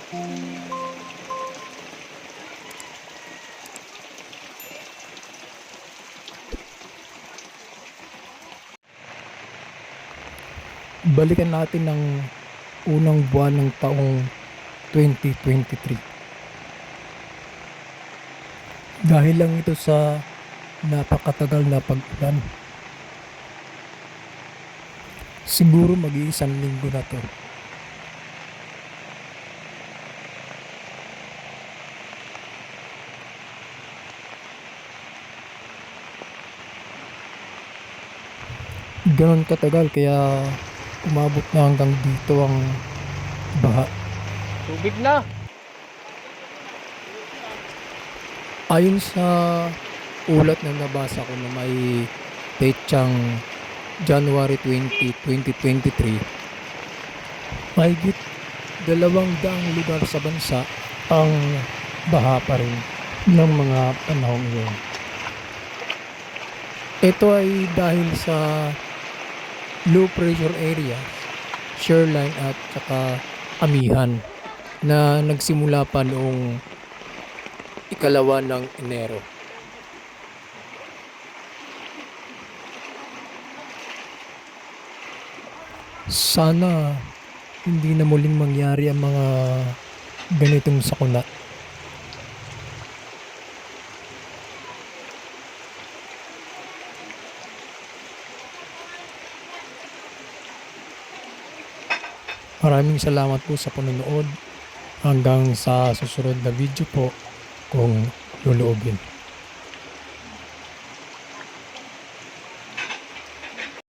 Balikan natin ng unang buwan ng taong 2023. Dahil lang ito sa napakatagal na pag-ulan. Siguro mag-iisang linggo na to. Ganon katagal kaya umabot na hanggang dito ang baha. Tubig na. Ayon sa ulat na nabasa ko na may petsang January 20, 2023, mahigit 200 lugar sa bansa ang baha pa rin ng mga panahong iyon. Ito ay dahil sa low pressure area, shoreline at saka amihan na nagsimula pa noong ikalawa ng Enero. Sana hindi na muling mangyari ang mga ganitong sakuna. Maraming salamat po sa panonood. Hanggang sa susunod na video po kung loloobin.